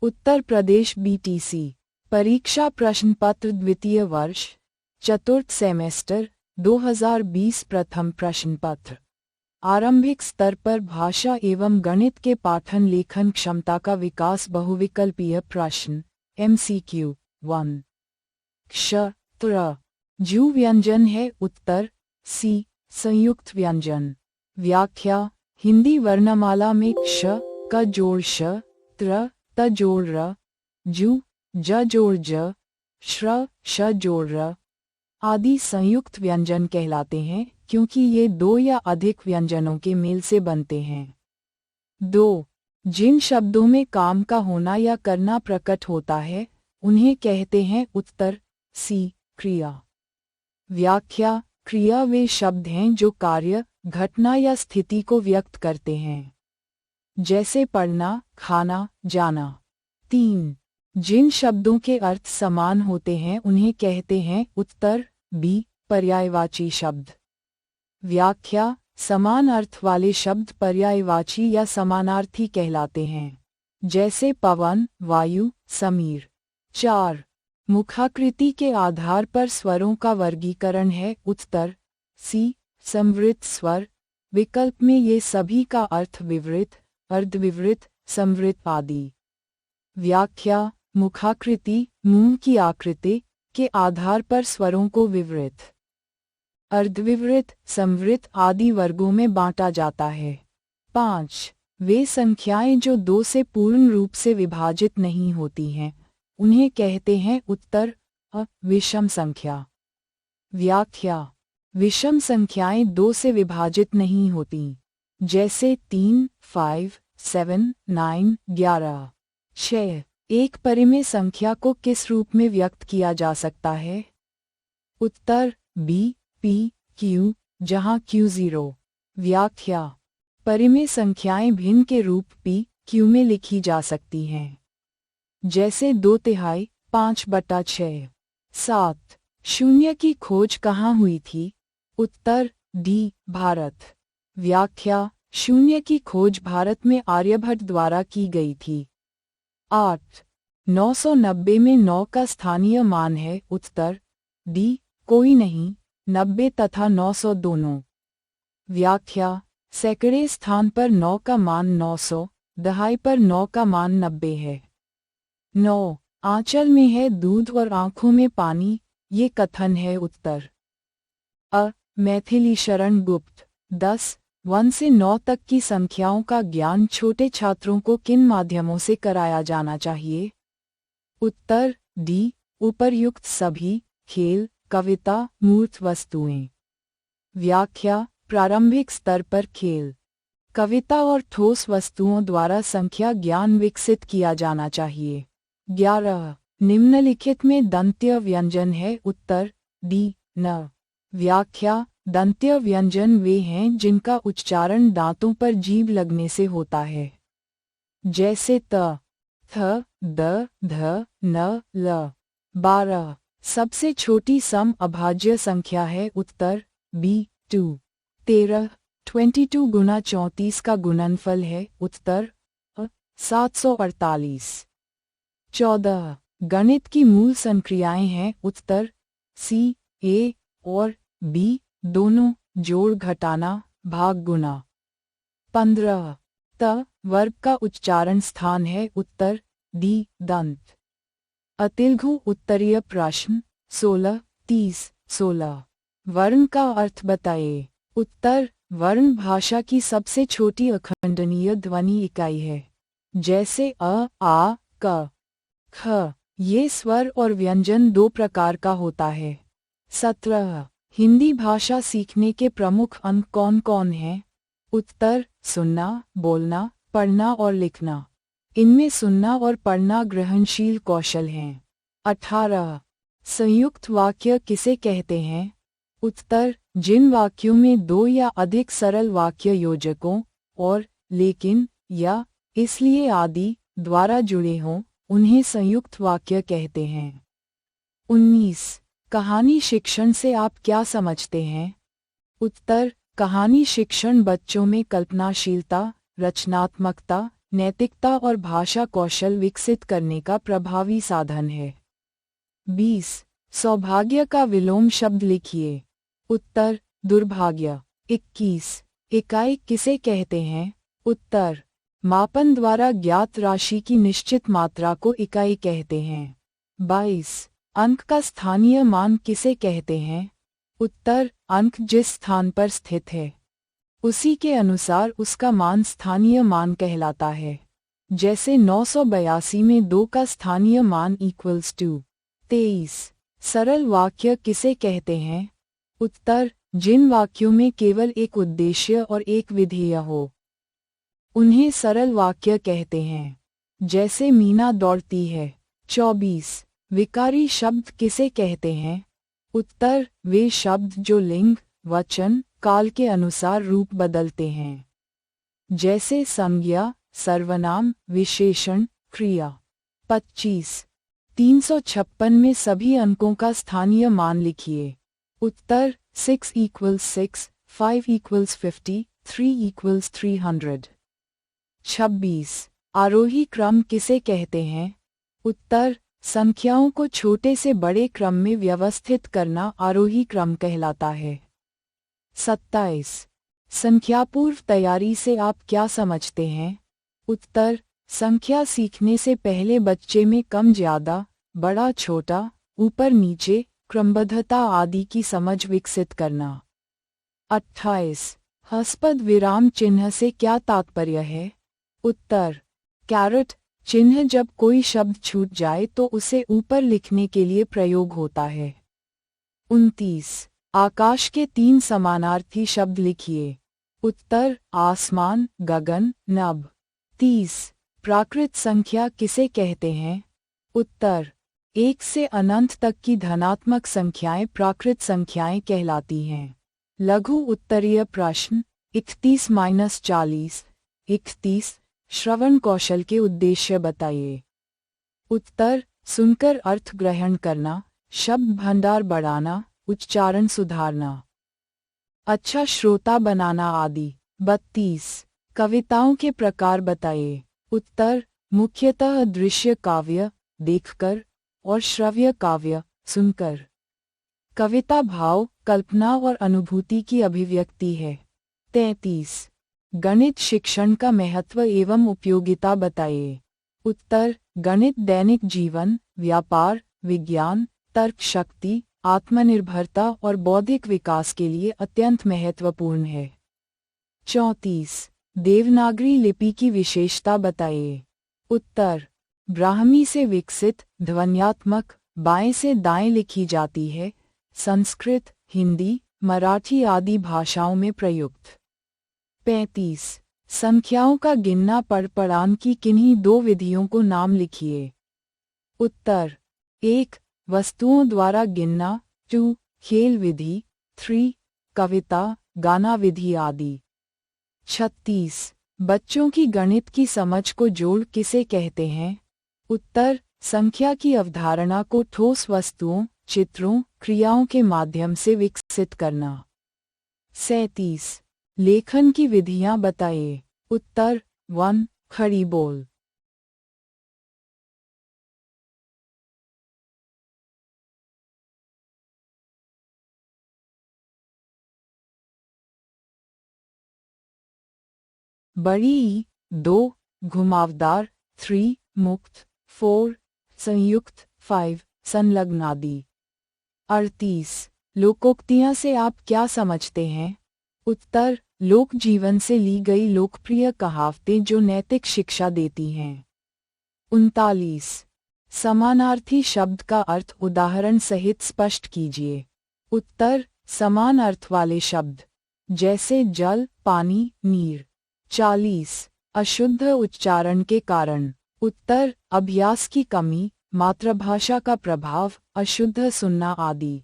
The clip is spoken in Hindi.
उत्तर प्रदेश बीटीसी परीक्षा प्रश्न पत्र द्वितीय वर्ष चतुर्थ सेमेस्टर 2020 प्रथम प्रश्न पत्र। आरंभिक स्तर पर भाषा एवं गणित के पाठन लेखन क्षमता का विकास बहुविकल्पीय प्रश्न MCQ 1। क्ष त्र जू व्यंजन है उत्तर सी संयुक्त व्यंजन। व्याख्या हिंदी वर्णमाला में क्ष का जोड़ श, त्र त जोड़ र, जू ज जोड़ ज, श्र श जोड़ र आदि संयुक्त व्यंजन कहलाते हैं क्योंकि ये दो या अधिक व्यंजनों के मेल से बनते हैं। 2. जिन शब्दों में काम का होना या करना प्रकट होता है उन्हें कहते हैं उत्तर सी क्रिया। व्याख्या क्रिया वे शब्द हैं जो कार्य, घटना या स्थिति को व्यक्त करते हैं, जैसे पढ़ना, खाना, जाना। 3. जिन शब्दों के अर्थ समान होते हैं उन्हें कहते हैं उत्तर बी पर्यायवाची शब्द। व्याख्या समान अर्थ वाले शब्द पर्यायवाची या समानार्थी कहलाते हैं, जैसे पवन, वायु, समीर। 4. मुखाकृति के आधार पर स्वरों का वर्गीकरण है उत्तर सी संवृत स्वर। विकल्प में ये सभी का अर्थ विवृत, अर्धविवृत, संवृत आदि। व्याख्या मुखाकृति मुंह की आकृति के आधार पर स्वरों को विवृत, अर्धविवृत, संवृत आदि वर्गों में बांटा जाता है। 5. वे संख्याएं जो 2 से पूर्ण रूप से विभाजित नहीं होती हैं उन्हें कहते हैं उत्तर अ विषम संख्या। व्याख्या विषम संख्याएं 2 से विभाजित नहीं होती, जैसे 3, 5, 7, 9, 11। 6. एक परिमेय संख्या को किस रूप में व्यक्त किया जा सकता है? उत्तर बी पी क्यू, जहां Q 0। व्याख्या परिमेय संख्याएं भिन्न के रूप p q में लिखी जा सकती हैं, जैसे 2/3, 5/6। 7. शून्य की खोज कहाँ हुई थी? उत्तर डी भारत। व्याख्या शून्य की खोज भारत में आर्यभट्ट द्वारा की गई थी। 8. 990 में 9 का स्थानीय मान है उत्तर डी कोई नहीं, 90 तथा 900 दोनों। व्याख्या सैकड़े स्थान पर 9 का मान 900, दहाई पर 9 का मान 90 है। 9. आंचल में है दूध और आंखों में पानी, ये कथन है उत्तर अ मैथिली शरण गुप्त। 10. 1 से 9 तक की संख्याओं का ज्ञान छोटे छात्रों को किन माध्यमों से कराया जाना चाहिए? उत्तर डी उपर्युक्त सभी, खेल, कविता, मूर्त वस्तुएं। व्याख्या प्रारंभिक स्तर पर खेल, कविता और ठोस वस्तुओं द्वारा संख्या ज्ञान विकसित किया जाना चाहिए। 11. निम्नलिखित में दंत्य व्यंजन है उत्तर डी न। व्याख्या दंत्य व्यंजन वे हैं जिनका उच्चारण दांतों पर जीभ लगने से होता है, जैसे त, थ, द, ध, न, ल। 12. सबसे छोटी सम अभाज्य संख्या है उत्तर बी 2। 13. 22 गुना 34 का गुणनफल है उत्तर अ 748। 14. गणित की मूल संक्रियाएं हैं उत्तर सी ए और बी दोनों, जोड़ घटाना, भाग गुना। 15. त वर्ग का उच्चारण स्थान है उत्तर डी दंत। अतिलघु उत्तरीय प्रश्न 16, 30, 16। वर्ण का अर्थ बताइए। उत्तर वर्ण भाषा की सबसे छोटी अखंडनीय ध्वनि इकाई है, जैसे अ, आ, क, ख। ये स्वर और व्यंजन 2 प्रकार का होता है। 17. हिंदी भाषा सीखने के प्रमुख अंग कौन कौन हैं? उत्तर सुनना, बोलना, पढ़ना और लिखना। इनमें सुनना और पढ़ना ग्रहणशील कौशल हैं। 18. संयुक्त वाक्य किसे कहते हैं? उत्तर जिन वाक्यों में 2 या अधिक सरल वाक्य योजकों और लेकिन या इसलिए आदि द्वारा जुड़े हों उन्हें संयुक्त वाक्य कहते हैं। 19. कहानी शिक्षण से आप क्या समझते हैं? उत्तर कहानी शिक्षण बच्चों में कल्पनाशीलता, रचनात्मकता, नैतिकता और भाषा कौशल विकसित करने का प्रभावी साधन है। 20. सौभाग्य का विलोम शब्द लिखिए। उत्तर दुर्भाग्य। 21. इकाई किसे कहते हैं? उत्तर मापन द्वारा ज्ञात राशि की निश्चित मात्रा को इकाई कहते हैं। 22. अंक का स्थानीय मान किसे कहते हैं? उत्तर अंक जिस स्थान पर स्थित है उसी के अनुसार उसका मान स्थानीय मान कहलाता है। जैसे 982 में 2 का स्थानीय मान इक्वल्स टू 23। सरल वाक्य किसे कहते हैं? उत्तर जिन वाक्यों में केवल एक उद्देश्य और एक विधेय हो उन्हें सरल वाक्य कहते हैं। जैसे मीना दौड़ती है। 24. विकारी शब्द किसे कहते हैं? उत्तर वे शब्द जो लिंग, वचन, काल के अनुसार रूप बदलते हैं। जैसे संज्ञा, सर्वनाम, विशेषण, क्रिया। 25. 356 में सभी अंकों का स्थानीय मान लिखिए। उत्तर 6 = 6, 5 = 50, 3 = 300। 26. आरोही क्रम किसे कहते हैं? उत्तर संख्याओं को छोटे से बड़े क्रम में व्यवस्थित करना आरोही क्रम कहलाता है। 27. संख्यापूर्व तैयारी से आप क्या समझते हैं? उत्तर संख्या सीखने से पहले बच्चे में कम ज्यादा, बड़ा छोटा, ऊपर नीचे, क्रमबद्धता आदि की समझ विकसित करना। 28. हस्पद विराम चिन्ह से क्या तात्पर्य है? उत्तर कैरेट चिन्ह जब कोई शब्द छूट जाए तो उसे ऊपर लिखने के लिए प्रयोग होता है। 29. आकाश के 3 समानार्थी शब्द लिखिए। उत्तर आसमान, गगन, नभ। 30. प्राकृत संख्या किसे कहते हैं? उत्तर 1 से अनंत तक की धनात्मक संख्याएं प्राकृत संख्याएं कहलाती हैं। लघु उत्तरीय प्रश्न 31-40। 31. श्रवण कौशल के उद्देश्य बताइए। उत्तर सुनकर अर्थ ग्रहण करना, शब्द भंडार बढ़ाना, उच्चारण सुधारना, अच्छा श्रोता बनाना आदि। 32. कविताओं के प्रकार बताइए। उत्तर मुख्यतः दृश्य काव्य देखकर और श्रव्य काव्य सुनकर। कविता भाव, कल्पना और अनुभूति की अभिव्यक्ति है। 33. गणित शिक्षण का महत्व एवं उपयोगिता बताइए। उत्तर गणित दैनिक जीवन, व्यापार, विज्ञान, तर्क शक्ति, आत्मनिर्भरता और बौद्धिक विकास के लिए अत्यंत महत्वपूर्ण है। 34. देवनागरी लिपि की विशेषता बताइए। उत्तर ब्राह्मी से विकसित, ध्वन्यात्मक, बाएं से दाएं लिखी जाती है, संस्कृत, हिंदी, मराठी आदि भाषाओं में प्रयुक्त। 35. संख्याओं का गिनना पढ़पढ़ान की किन्हीं 2 विधियों को नाम लिखिए। उत्तर 1. वस्तुओं द्वारा गिनना, 2. खेल विधि, 3. कविता, गाना विधि आदि। 36. बच्चों की गणित की समझ को जोड़ किसे कहते हैं? उत्तर संख्या की अवधारणा को ठोस वस्तुओं, चित्रों, क्रियाओं के माध्यम से विकसित करना। 37. लेखन की विधियां बताइए। उत्तर 1. खड़ी बोल। 2. घुमावदार, 3. मुक्त, 4. संयुक्त, 5. संलग्न आदि। 38. लोकोक्तियां से आप क्या समझते हैं? उत्तर लोक जीवन से ली गई लोकप्रिय कहावतें जो नैतिक शिक्षा देती हैं। 39. समानार्थी शब्द का अर्थ उदाहरण सहित स्पष्ट कीजिए। उत्तर समान अर्थ वाले शब्द जैसे जल, पानी, नीर। 40. अशुद्ध उच्चारण के कारण। उत्तर अभ्यास की कमी, मातृभाषा का प्रभाव, अशुद्ध सुनना आदि।